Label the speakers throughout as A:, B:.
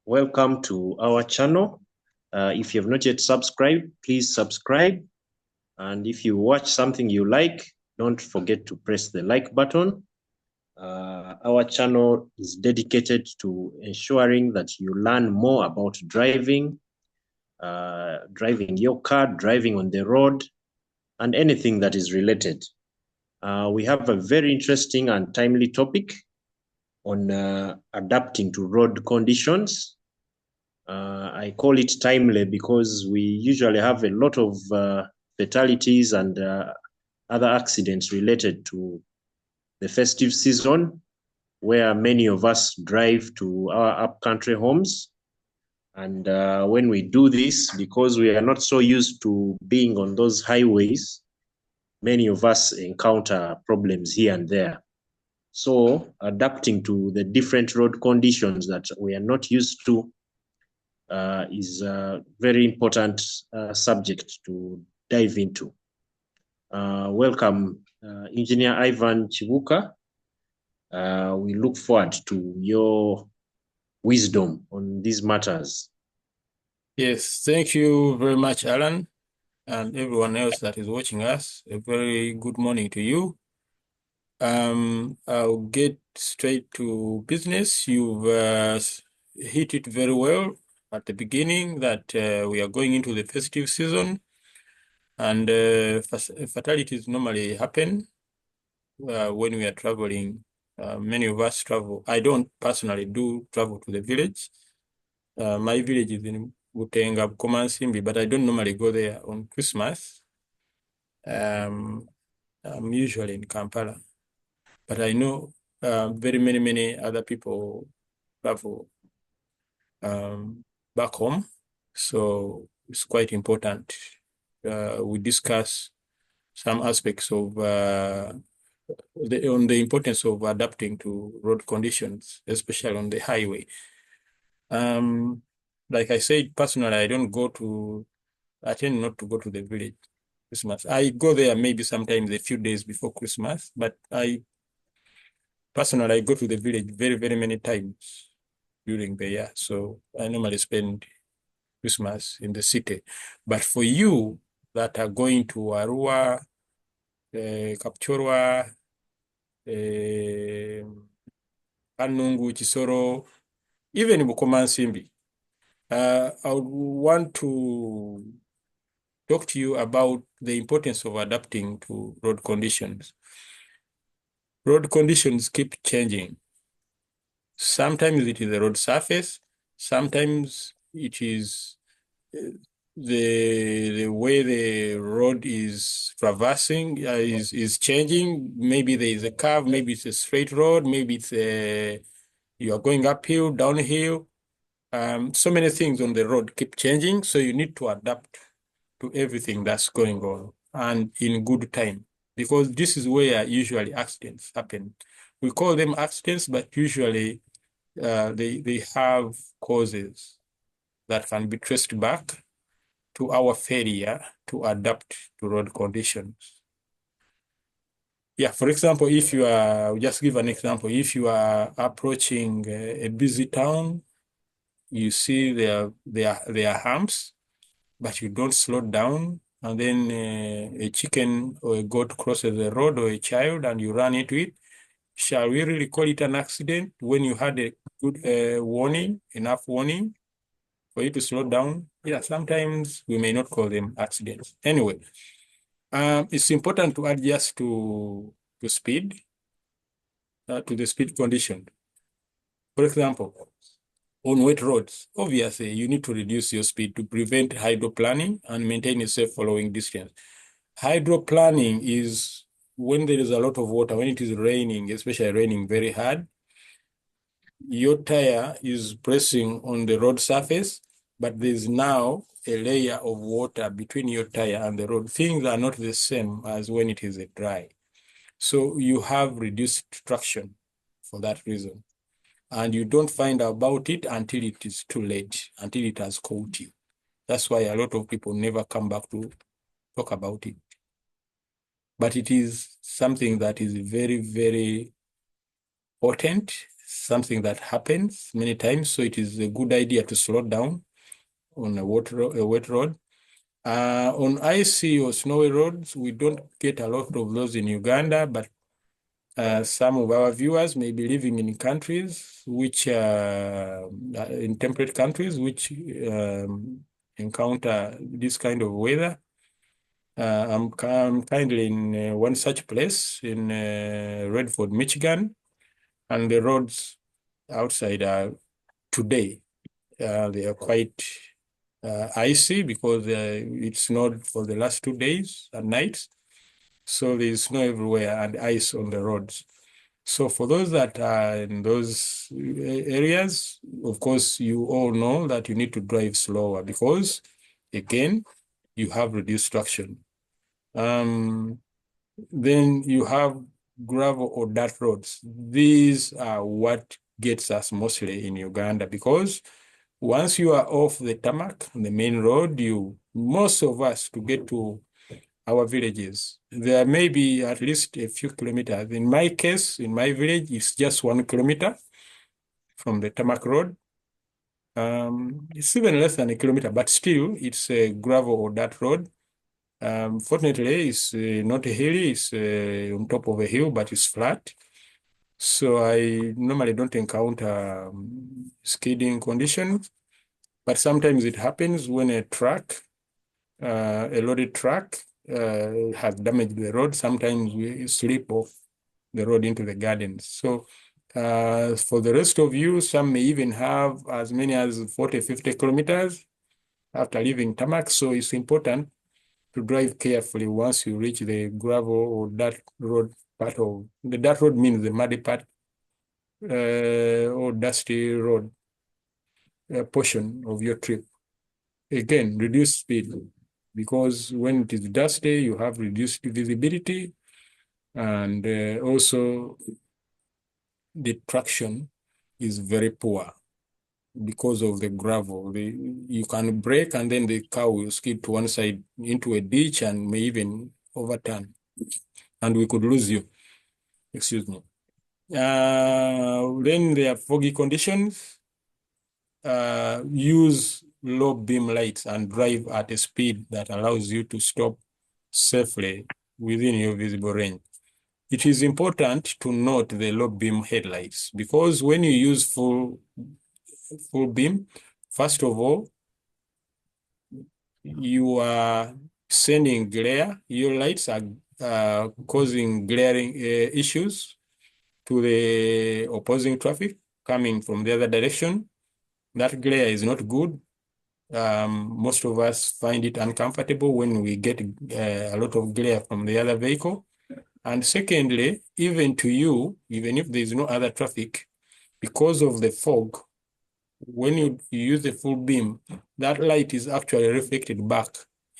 A: Welcome to our channel. If you have not yet subscribed, please subscribe. And if you watch something you like, don't forget to press the like button. Our channel is dedicated to ensuring that you learn more about driving, driving your car, driving on the road, and anything that is related. We have a very interesting and timely topic on adapting to road conditions. I call it timely because we usually have a lot of fatalities and other accidents related to the festive season, where many of us drive to our upcountry homes. And when we do this, because we are not so used to being on those highways, many of us encounter problems here and there. So adapting to the different road conditions that we are not used to is a very important subject to dive into. Welcome, Engineer Ivan Chibuka. We look forward to your wisdom on these matters.
B: Yes, thank you very much, Alan, and everyone else that is watching us. A very good morning to you. I'll get straight to business. You've hit it very well at the beginning that we are going into the festive season, and fatalities normally happen when we are traveling. Many of us travel. I don't personally do travel to the village. My village is in Butenga, Bukomansimbi, but I don't normally go there on Christmas. I'm usually in Kampala, but I know very many other people travel back home, so it's quite important. We discuss some aspects of on the importance of adapting to road conditions, especially on the highway. Like I said, personally, I tend not to go to the village Christmas. I go there maybe sometimes a few days before Christmas, but I go to the village very many times during the year. So I normally spend Christmas in the city. But for you that are going to Arua, Kapchorwa, Kanungu, Chisoro, even Bukomansimbi, I would want to talk to you about the importance of adapting to road conditions. Road conditions keep changing. Sometimes it is the road surface, sometimes it is the way the road is traversing is changing. Maybe there is a curve, maybe it's a straight road, maybe it's you are going uphill, downhill. So many things on the road keep changing, so you need to adapt to everything that's going on and in good time, because this is where usually accidents happen. We call them accidents, but usually they have causes that can be traced back to our failure to adapt to road conditions. Yeah, for example, if you are, I'll just give an example. If you are approaching a busy town, you see there are humps, but you don't slow down, and then a chicken or a goat crosses the road, or a child, and you run into it. Shall we really call it an accident when you had a good warning, enough warning for you to slow down? Yeah, sometimes we may not call them accidents. Anyway, it's important to adjust to speed, to the speed condition. For example, on wet roads, obviously, you need to reduce your speed to prevent hydroplaning and maintain a safe following distance. Hydroplaning is when there is a lot of water, when it is raining, especially raining very hard, your tire is pressing on the road surface, but there's now a layer of water between your tire and the road. Things are not the same as when it is dry. So you have reduced traction for that reason. And you don't find out about it until it is too late, until it has caught you. That's why a lot of people never come back to talk about it. But it is something that is very potent, something that happens many times, so it is a good idea to slow down on a wet road. On icy or snowy roads, we don't get a lot of those in Uganda, but some of our viewers may be living in countries which, in temperate countries, which encounter this kind of weather. I'm currently in one such place in Redford, Michigan, and the roads outside are today, they are quite icy because it snowed for the last 2 days and nights. So there's snow everywhere and ice on the roads. So for those that are in those areas, of course, you all know that you need to drive slower because, again, you have reduced traction. Then you have gravel or dirt roads. These are what gets us mostly in Uganda because once you are off the tarmac, the main road, most of us, to get to our villages, there may be at least a few kilometers. In my case, in my village, it's just 1 kilometer from the tarmac road. It's even less than a kilometer, but still, it's a gravel or dirt road. Fortunately, it's not hilly, it's on top of a hill, but it's flat. So I normally don't encounter skidding conditions, but sometimes it happens when a loaded truck has damaged the road. Sometimes we slip off the road into the gardens. So for the rest of you, some may even have as many as 40, 50 kilometers after leaving tarmac. So it's important to drive carefully once you reach the gravel or dirt road part of the dirt road means the muddy part or dusty road portion of your trip. Again, reduce speed because when it is dusty, you have reduced visibility and also the traction is very poor because of the gravel. You can brake and then the car will skid to one side into a ditch and may even overturn. And we could lose you. Excuse me. Then there are foggy conditions. Use low beam lights and drive at a speed that allows you to stop safely within your visible range. It is important to note the low beam headlights because when you use full beam, first of all, you are sending glare. Your lights are causing glaring issues to the opposing traffic coming from the other direction. That glare is not good. Most of us find it uncomfortable when we get a lot of glare from the other vehicle. And secondly, even to you, even if there's no other traffic, because of the fog, when you use the full beam, that light is actually reflected back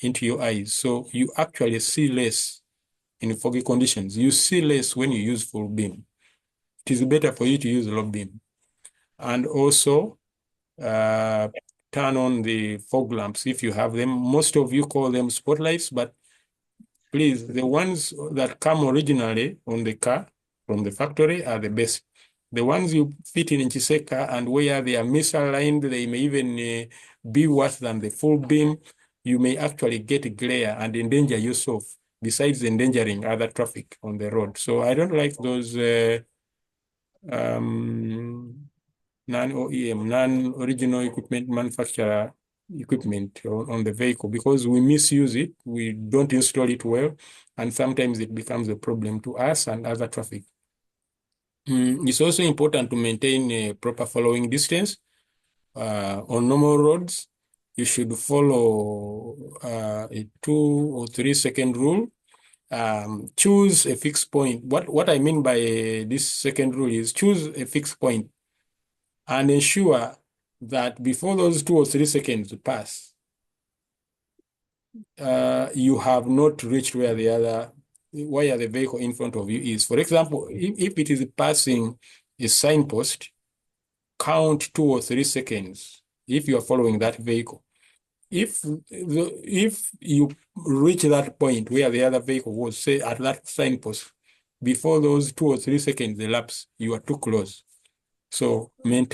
B: into your eyes. So you actually see less in foggy conditions. You see less when you use full beam. It is better for you to use low beam. And also, turn on the fog lamps if you have them. Most of you call them spotlights, but please, the ones that come originally on the car from the factory are the best. The ones you fit in Chiseka and where they are misaligned, they may even be worse than the full beam. You may actually get glare and endanger yourself, besides endangering other traffic on the road. So I don't like those non-OEM, non-original equipment manufacturer equipment on the vehicle because we misuse it, we don't install it well, and sometimes it becomes a problem to us and other traffic. It's also important to maintain a proper following distance. On normal roads, you should follow a 2 or 3 second rule. Choose a fixed point. What I mean by this second rule is choose a fixed point and ensure that before those 2 or 3 seconds pass, you have not reached where the vehicle in front of you is. For example, if it is passing a signpost, count 2 or 3 seconds if you are following that vehicle. If you reach that point where the other vehicle was, say at that signpost, before those 2 or 3 seconds elapse, you are too close. So learn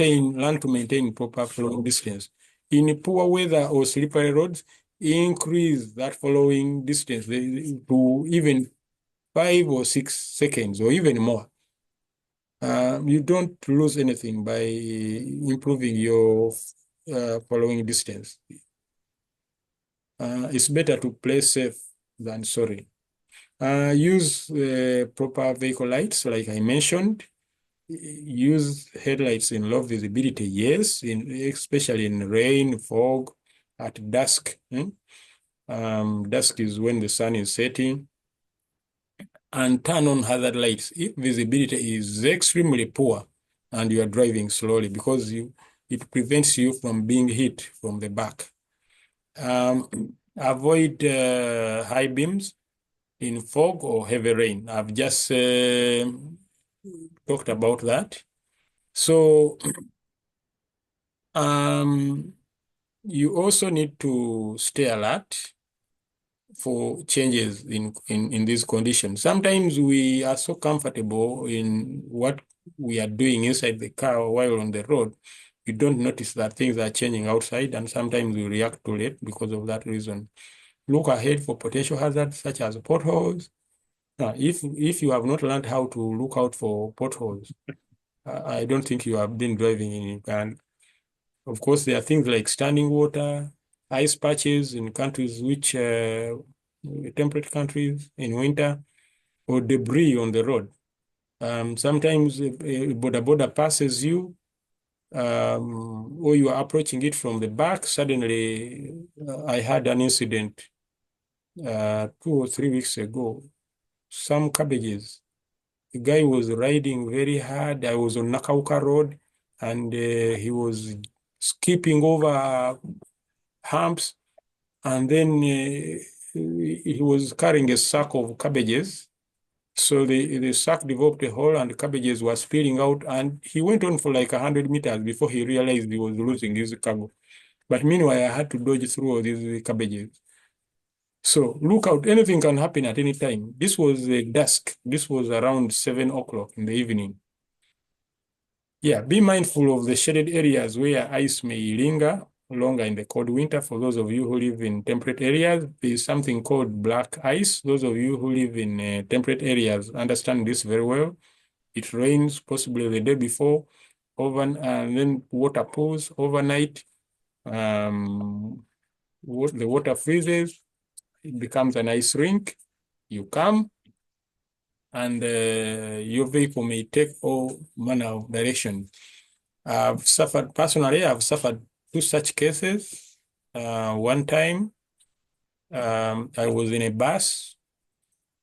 B: to maintain proper following distance. In poor weather or slippery roads, increase that following distance to even 5 or 6 seconds or even more. You don't lose anything by improving your following distance. It's better to play safe than sorry. Use proper vehicle lights, like I mentioned. Use headlights in low visibility, yes, especially in rain, fog, at dusk. Dusk is when the sun is setting. And turn on hazard lights if visibility is extremely poor and you are driving slowly, because it prevents you from being hit from the back. Avoid high beams in fog or heavy rain. I've just talked about that. So you also need to stay alert for changes in these conditions. Sometimes we are so comfortable in what we are doing inside the car while on the road, you don't notice that things are changing outside, and sometimes we react too late because of that reason. Look ahead for potential hazards such as potholes. If you have not learned how to look out for potholes, I don't think you have been driving in Uganda. Of course, there are things like standing water, ice patches in countries which temperate countries in winter, or debris on the road. Sometimes a border passes you, or you are approaching it from the back. Suddenly, I had an incident 2 or 3 weeks ago. Some cabbages. The guy was riding very hard. I was on Nakauka Road, and he was skipping over humps, and then he was carrying a sack of cabbages. So the sack developed a hole and the cabbages were spilling out, and he went on for like 100 meters before he realized he was losing his cargo. But meanwhile, I had to dodge through all these cabbages. So look out, anything can happen at any time. This was dusk. This was around 7 o'clock in the evening. Yeah, be mindful of the shaded areas where ice may linger longer in the cold winter. For those of you who live in temperate areas, there is something called black ice. Those of you who live in temperate areas understand this very well. It rains possibly the day before, and then water pools overnight. The water freezes, it becomes an ice rink. You come, and your vehicle may take all manner of direction. Personally, I've suffered two such cases. One time, I was in a bus,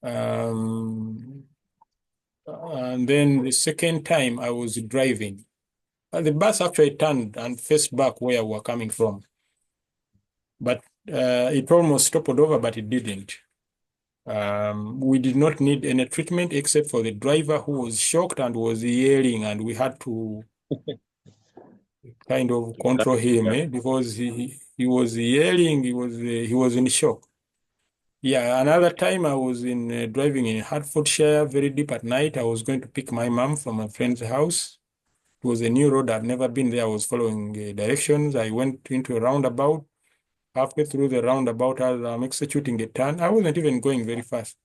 B: and then the second time I was driving. The bus actually turned and faced back where we were coming from. But it almost toppled over, but it didn't. We did not need any treatment except for the driver, who was shocked and was yelling, and we had to kind of control him, because he was yelling, he was in shock. Yeah, another time I was driving in Hertfordshire very deep at night. I was going to pick my mom from a friend's house. It was a new road. I've never been there. I was following directions. I went into a roundabout. Halfway through the roundabout, as I'm executing a turn, I wasn't even going very fast.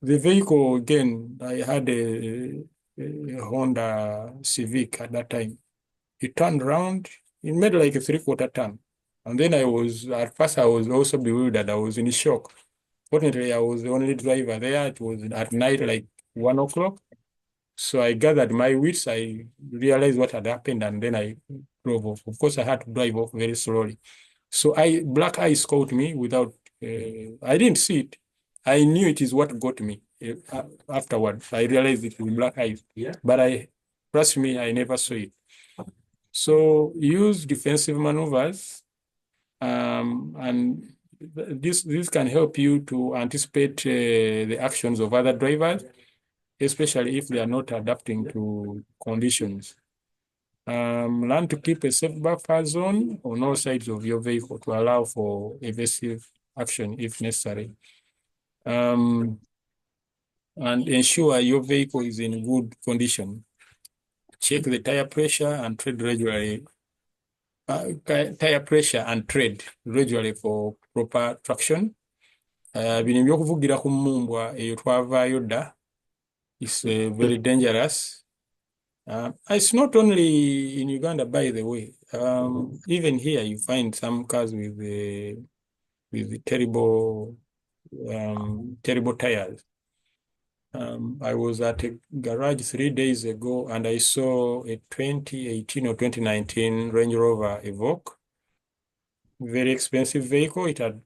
B: The vehicle, again, I had a Honda Civic at that time. It turned around, it made like a three-quarter turn. And then at first I was also bewildered. I was in shock. Fortunately, I was the only driver there. It was at night, like 1 o'clock. So I gathered my wits. I realized what had happened, and then I drove off. Of course, I had to drive off very slowly. So black ice caught me without, I didn't see it. I knew it is what got me afterwards. I realized it was black ice. Yeah. But trust me, I never saw it. So use defensive maneuvers, and this can help you to anticipate the actions of other drivers, especially if they are not adapting to conditions. Learn to keep a safe buffer zone on all sides of your vehicle to allow for evasive action if necessary. And ensure your vehicle is in good condition. check the tire pressure and tread regularly. Tire pressure and tread regularly for proper traction. Bino ebyokuvugira ku mmumbwa eyo twavaayo dda. It's very dangerous. It's not only in Uganda, by the way. Even here, you find some cars with terrible tires. I was at a garage 3 days ago and I saw a 2018 or 2019 Range Rover Evoque. Very expensive vehicle. It had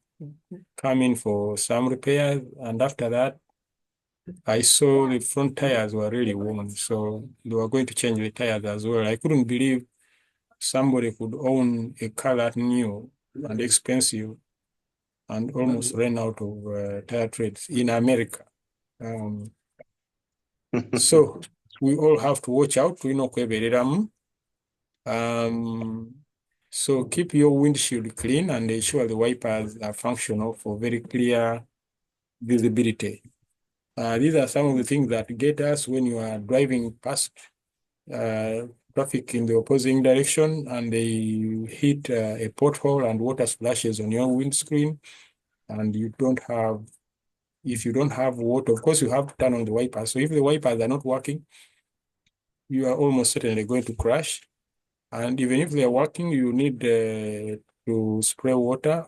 B: come in for some repairs, and after that, I saw the front tires were really worn, so they were going to change the tires as well. I couldn't believe somebody could own a car that new and expensive and almost ran out of tire treads in America. So we all have to watch out. We know so keep your windshield clean and ensure the wipers are functional for very clear visibility. These are some of the things that get us when you are driving past traffic in the opposing direction and they hit a pothole and water splashes on your windscreen and if you don't have water, of course you have to turn on the wipers. So if the wipers are not working, you are almost certainly going to crash. And even if they're working, you need to spray water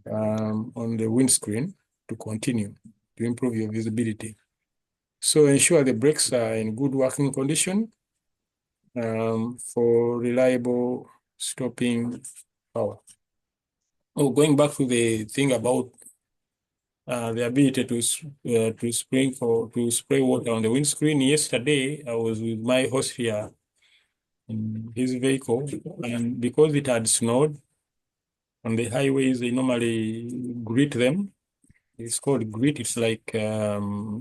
B: on the windscreen to continue to improve your visibility. So ensure the brakes are in good working condition for reliable stopping power. Oh, going back to the thing about the ability to spray water on the windscreen. Yesterday, I was with my host here in his vehicle, and because it had snowed on the highways, they normally grit them. It's called grit. It's like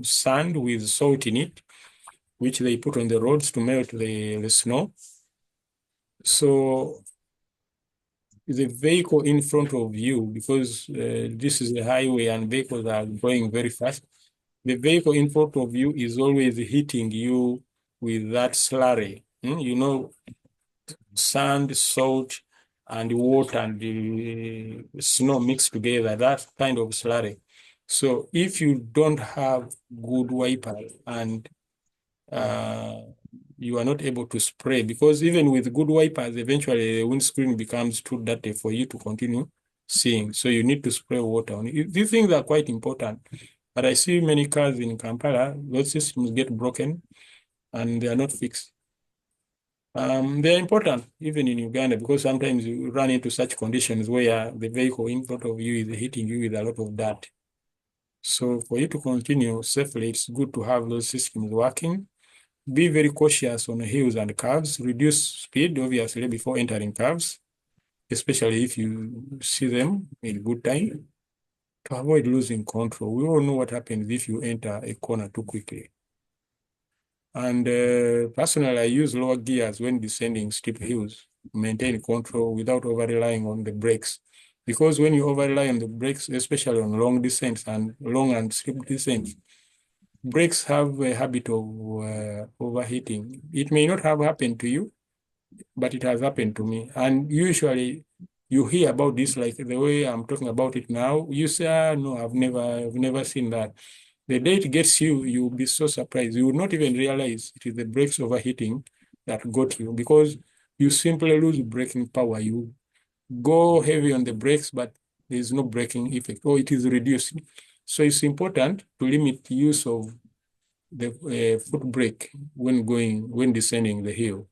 B: sand with salt in it, which they put on the roads to melt the snow. So the vehicle in front of you, because this is a highway and vehicles are going very fast, the vehicle in front of you is always hitting you with that slurry. You know, sand, salt, and water and the snow mixed together, that kind of slurry. So if you don't have good wipers and you are not able to spray, because even with good wipers, eventually the windscreen becomes too dirty for you to continue seeing. So you need to spray water on it. These things are quite important. But I see many cars in Kampala, those systems get broken and they are not fixed. They're important even in Uganda because sometimes you run into such conditions where the vehicle in front of you is hitting you with a lot of dirt. So for you to continue safely, it's good to have those systems working. Be very cautious on hills and curves. Reduce speed, obviously, before entering curves, especially if you see them in good time, to avoid losing control. We all know what happens if you enter a corner too quickly. And personally, I use lower gears when descending steep hills to maintain control without over-relying on the brakes. Because when you over-rely on the brakes, especially on long descents and long and steep descents, brakes have a habit of overheating. It may not have happened to you, but it has happened to me. And usually you hear about this like the way I'm talking about it now. You say, no, I've never seen that. The day it gets you, you'll be so surprised. You will not even realize it is the brakes overheating that got you because you simply lose braking power. You go heavy on the brakes, but there's no braking effect, or it is reduced. So it's important to limit the use of the foot brake when descending the hill.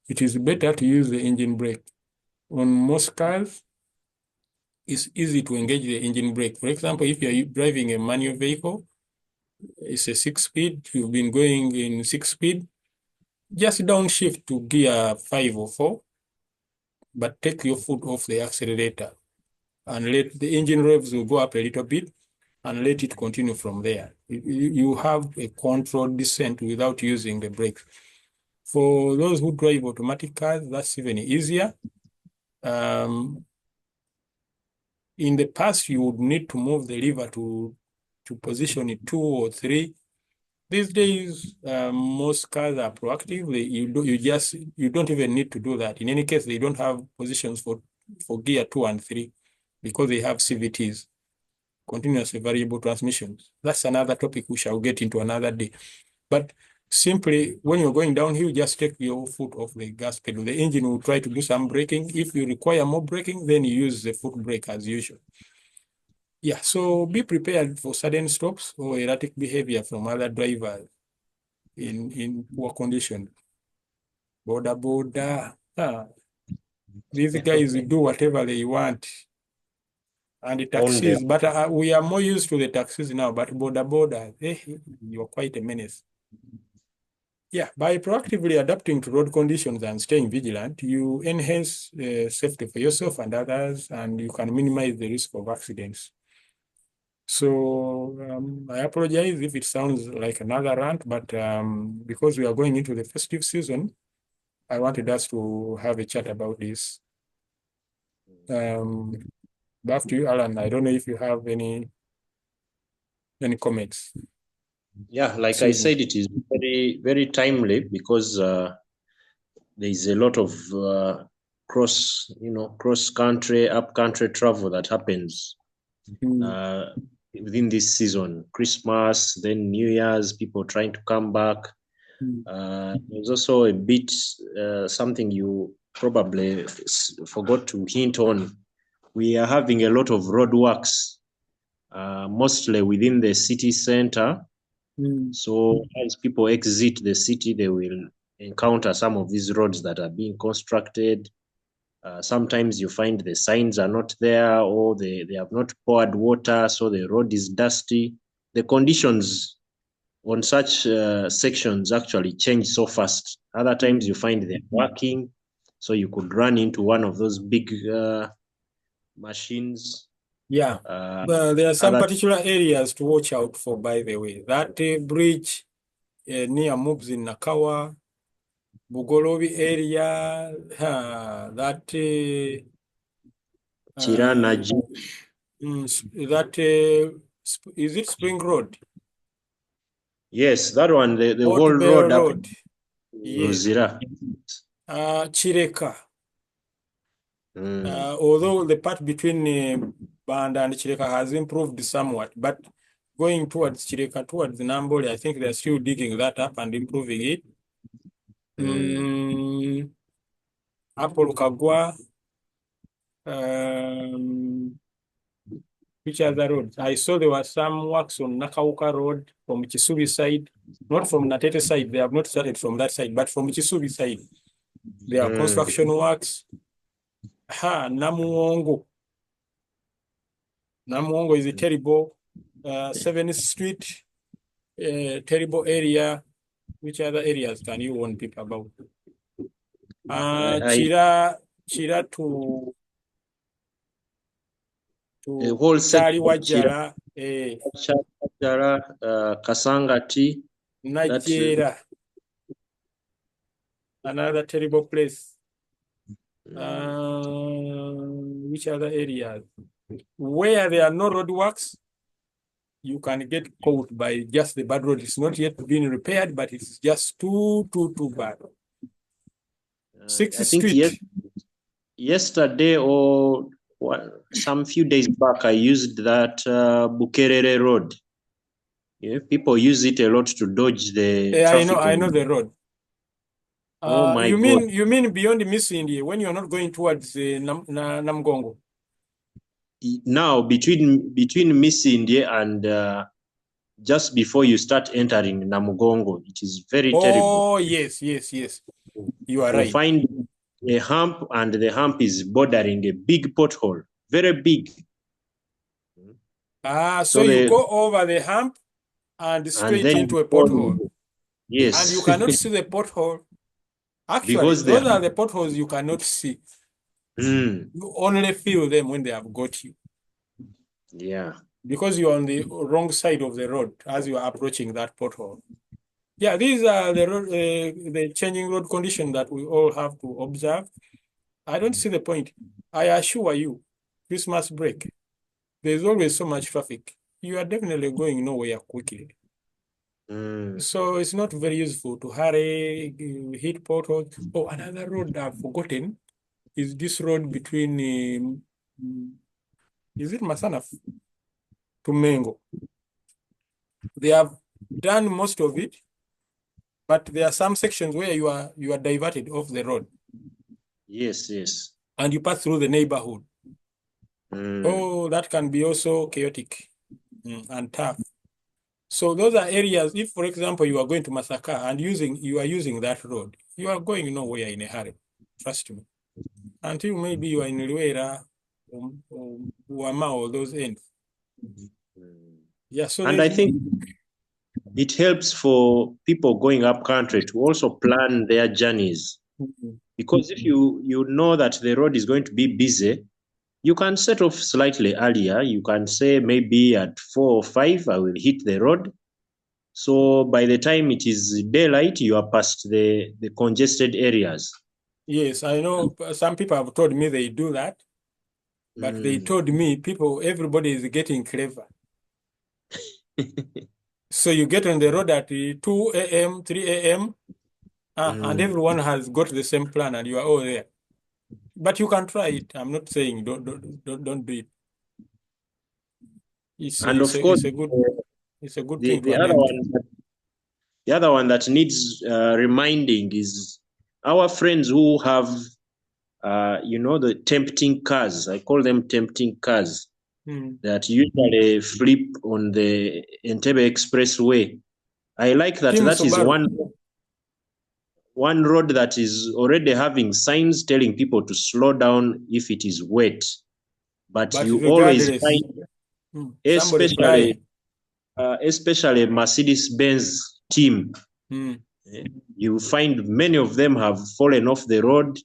B: It is better to use the engine brake. On most cars, it's easy to engage the engine brake. For example, if you're driving a manual vehicle, it's a 6-speed, you've been going in 6-speed, just downshift to gear 5 or 4, but take your foot off the accelerator and let the engine revs will go up a little bit and let it continue from there. You have a controlled descent without using the brakes. For those who drive automatic cars, that's even easier. In the past, you would need to move the lever to position it 2 or 3. These days, most cars are proactive. You don't even need to do that. In any case, they don't have positions for gear 2 and 3 because they have CVTs, continuously variable transmissions. That's another topic we shall get into another day. But simply, when you're going downhill, just take your foot off the gas pedal. The engine will try to do some braking. If you require more braking, then you use the foot brake as usual. Yeah, so be prepared for sudden stops or erratic behavior from other drivers in poor condition. Border, border. These guys do whatever they want. And the
A: On the
B: taxis, but we are more used to the taxis now, but border, you're quite a menace. Yeah, by proactively adapting to road conditions and staying vigilant, you enhance safety for yourself and others, and you can minimize the risk of accidents. So I apologize if it sounds like another rant, but because we are going into the festive season, I wanted us to have a chat about this. Back to you, Alan. I don't know if you have any comments.
A: Yeah, like I
B: Excuse me.
A: said, it is very, very timely because there is a lot of cross country, up country travel that happens uh, within this season. Christmas, then New Year's, people trying to come back. There's also a bit something you probably forgot to hint on. We are having a lot of roadworks, mostly within the city center. So as people exit the city, they will encounter some of these roads that are being constructed. Sometimes you find the signs are not there, or they have not poured water, so the road is dusty. The conditions on such sections actually change so fast. Other times you find they're working, so you could run into one of those big machines.
B: Yeah, there are some
A: Other
B: particular areas to watch out for, by the way. That bridge near Mubs in Nakawa, Bugolobi area, that
A: Chirana,
B: that is it Spring Road?
A: yes, that one, the whole
B: Old Bell
A: road up to
B: Road. Yes.
A: Ruzira.
B: Chireka.
A: Mm.
B: Although the part between Banda and Chireka has improved somewhat, but going towards Chireka, towards Nambole, I think they're still digging that up and improving it. Apple Kagwa, which other roads? I saw there were some works on Nakauka Road from Chisubi side, not from Natete side. They have not started from that side, but from Chisubi side. There are construction works. Namuongo. Namuongo is a terrible 7th Street, terrible area. Which other areas can you warn people about? Chira
A: the
B: to
A: whole
B: Chari
A: section,
B: Wajara,
A: Kasangati, that
B: Najera, another terrible place. Which other areas? Where there are no roadworks, you can get caught by just the bad road. It's not yet being repaired, but it's just too bad.
A: I
B: 6th
A: think
B: Street.
A: yesterday or some few days back, I used that Bukerere Road. Yeah, people use it a lot to dodge the
B: Yeah,
A: traffic.
B: I know the road.
A: Oh my
B: You
A: God!
B: mean beyond Miss India when you're not going towards Namgongo?
A: Now between Miss India and just before you start entering Namugongo, it is very terrible.
B: Oh yes. You are
A: You'll
B: right.
A: find a hump, and the hump is bordering a big pothole, very big.
B: So
A: So
B: you go over the hump and
A: and
B: straight
A: then
B: into a pothole, and you
A: yes,
B: cannot see the pothole. Actually,
A: because they
B: those are
A: have,
B: the potholes you cannot see.
A: mm,
B: You only feel them when they have got you
A: yeah.
B: because you're on the wrong side of the road as you are approaching that pothole. Yeah, these are the changing road conditions that we all have to observe. I don't see the point. I assure you, Christmas break, there's always so much traffic. You are definitely going nowhere quickly. So it's not very useful to hurry, hit potholes. Oh, another road I've forgotten is this road between, is it Masana to Mengo? They have done most of it, but there are some sections where you are diverted off the road
A: Yes, yes.
B: and you pass through the neighborhood. Oh, that can be also chaotic and tough. So those are areas, if, for example, you are going to Masaka and you are using that road, you are going nowhere in a hurry. Trust me. Until maybe you are in Luera or Wama or those ends. Yeah, so
A: And
B: there's
A: I think it helps for people going up country to also plan their journeys. Because if you know that the road is going to be busy, you can set off slightly earlier. You can say maybe at 4 or 5, I will hit the road. So by the time it is daylight, you are past the congested areas.
B: yes, I know some people have told me they do that, but they
A: Mm.
B: told me everybody is getting clever. So you get on the road at 2 a.m., 3 a.m., and
A: Mm.
B: everyone has got the same plan and you are all there. But you can try it. I'm not saying don't do it. It's a,
A: And
B: it's
A: of
B: a,
A: course,
B: it's a good it's a good
A: the,
B: thing to
A: the other
B: attempt.
A: one the other one that needs reminding is our friends who have the tempting cars. I call them tempting cars
B: Hmm.
A: that usually flip on the Entebbe Expressway. I like that.
B: Team
A: That is
B: Subaru
A: one road that is already having signs telling people to slow down if it is wet. But
B: but
A: you always
B: regardless,
A: find,
B: somebody
A: especially
B: trying.
A: especially Mercedes-Benz team,
B: Hmm.
A: eh, you find many of them have fallen off the road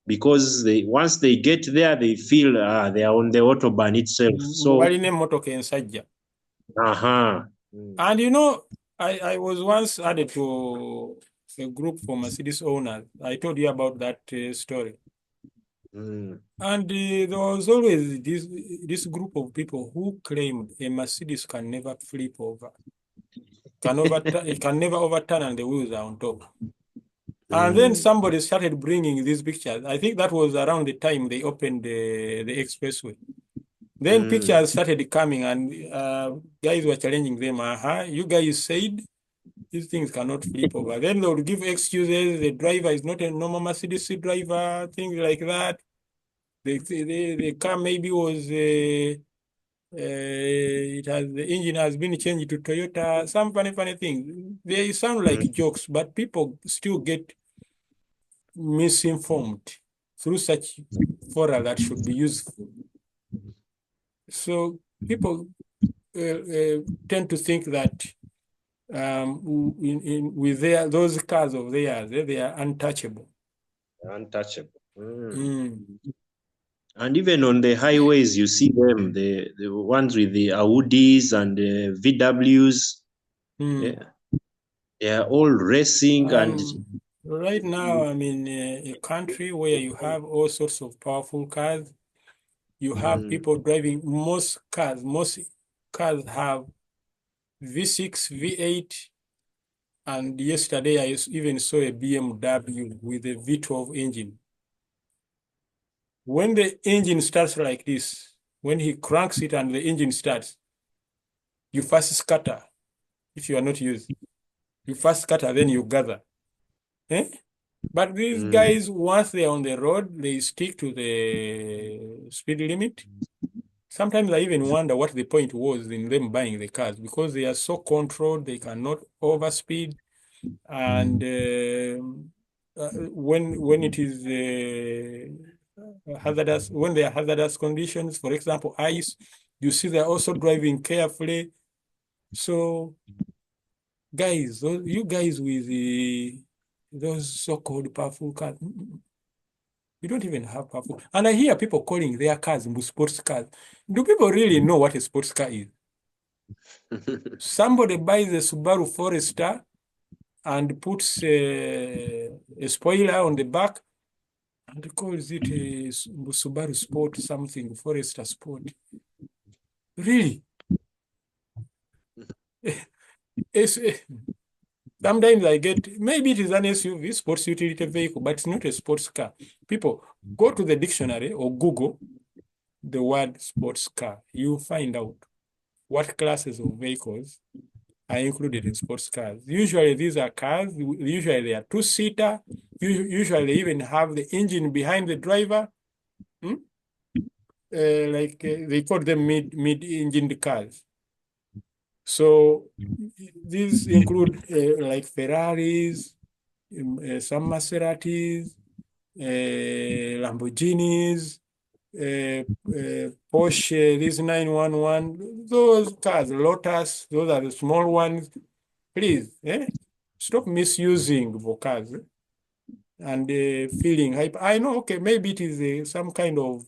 A: because once they get there, they feel they are on the autobahn itself. So,
B: Mubaline motoka ensajja.
A: uh-huh. Mm.
B: And I was once added to a group for Mercedes owners. I told you about that story.
A: Mm.
B: And there was always this group of people who claimed a Mercedes can never flip over, it can never overturn, and the wheels are on top. And then
A: Mm.
B: somebody started bringing these pictures. I think that was around the time they opened the expressway. Then
A: Mm.
B: pictures started coming, and guys were challenging them. You guys said these things cannot flip over. Then they would give excuses. The driver is not a normal Mercedes driver, things like that. The car maybe was the engine has been changed to Toyota. Some funny things. They sound like
A: Mm.
B: jokes, but people still get misinformed through such fora that should be useful. So people tend to think that with those cars of theirs, they are untouchable.
A: Untouchable. Mm.
B: Mm,
A: And even on the highways, you see them, the ones with the Audis and the VWs.
B: mm.
A: Yeah, they are all racing and
B: Right now, I'm in a country where you have all sorts of powerful cars. You have
A: mm,
B: people driving most cars have V6, V8, and yesterday I even saw a BMW with a V12 engine. When the engine starts like this, when he cranks it and the engine starts, you first scatter if you are not used. You first scatter, then you gather. Eh? But these
A: mm,
B: guys, once they're on the road, they stick to the speed limit. Sometimes I even wonder what the point was in them buying the cars because they are so controlled, they cannot overspeed. And when it is hazardous, when there are hazardous conditions, for example, ice, you see they're also driving carefully. So, guys, you guys with those so-called powerful cars, you don't even have powerful. And I hear people calling their cars sports cars. Do people really know what a sports car is? Somebody buys a Subaru Forester and puts a spoiler on the back and calls it a Subaru Sport something, Forester Sport. Really? Sometimes I get, maybe it is an SUV, sports utility vehicle, but it's not a sports car. People, go to the dictionary or Google the word sports car. You find out what classes of vehicles are included in sports cars. Usually these are cars, usually they are two-seater, usually they even have the engine behind the driver. Hmm? They call them mid-engined cars. So these include like Ferraris, some Maseratis, Lamborghinis, Porsche, these 911, those cars, Lotus, those are the small ones. Please, stop misusing vocals and feeling hype. I know, okay, maybe it is some kind of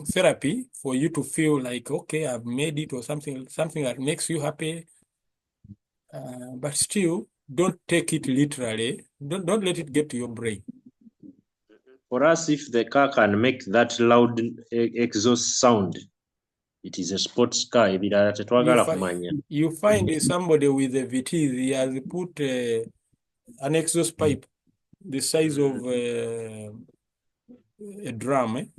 B: therapy for you to feel like, okay, I've made it or something that makes you happy. But still, don't take it literally. Don't let it get to your brain.
A: For us, if the car can make that loud exhaust sound, it is a sports car.
B: You find somebody with a VT, he has put an exhaust pipe the size of a drum,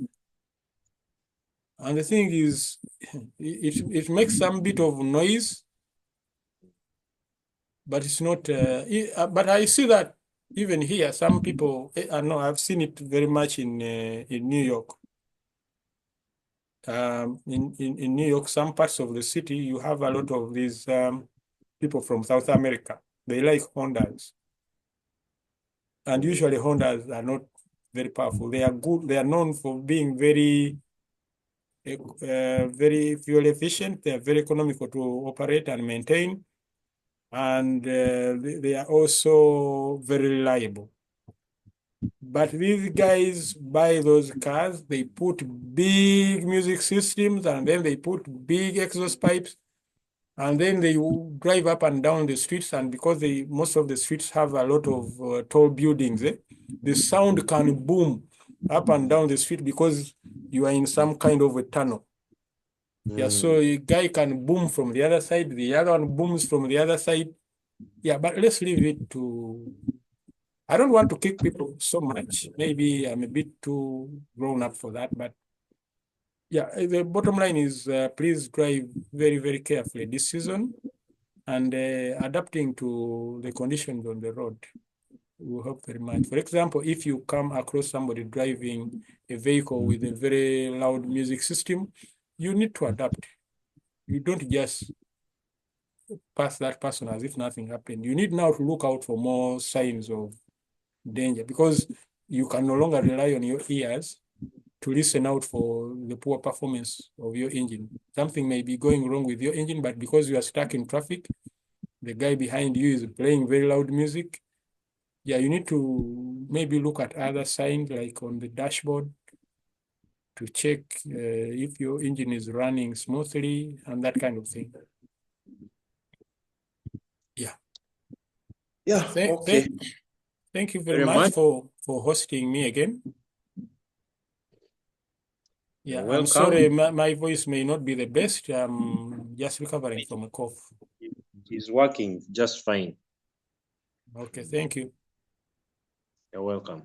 B: and the thing is, it makes some bit of noise, but it's not. But I see that even here, some people. I know I've seen it very much in New York. In New York, some parts of the city, you have a lot of these people from South America. They like Hondas, and usually Hondas are not very powerful. They are good. They are known for being very fuel efficient. They are very economical to operate and maintain, and they are also very reliable. But these guys buy those cars, they put big music systems, and then they put big exhaust pipes, and then they drive up and down the streets. And because most of the streets have a lot of tall buildings, the sound can boom up and down the street because you are in some kind of a tunnel. Yeah, so a guy can boom from the other side, the other one booms from the other side. Yeah, but let's leave it to. I don't want to kick people so much. Maybe I'm a bit too grown up for that, but yeah, the bottom line is please drive very, very carefully this season and adapting to the conditions on the road will help very much. For example, if you come across somebody driving a vehicle with a very loud music system, you need to adapt. You don't just pass that person as if nothing happened. You need now to look out for more signs of danger because you can no longer rely on your ears to listen out for the poor performance of your engine. Something may be going wrong with your engine, but because you are stuck in traffic, the guy behind you is playing very loud music. Yeah, you need to maybe look at other signs like on the dashboard to check if your engine is running smoothly and that kind of thing. Yeah.
A: Yeah, okay.
B: Thank you very much for hosting me again. Yeah,
A: You're
B: I'm
A: welcome.
B: sorry, my voice may not be the best. I'm just recovering from a cough.
A: It is working just fine.
B: Okay, thank you.
A: You're welcome.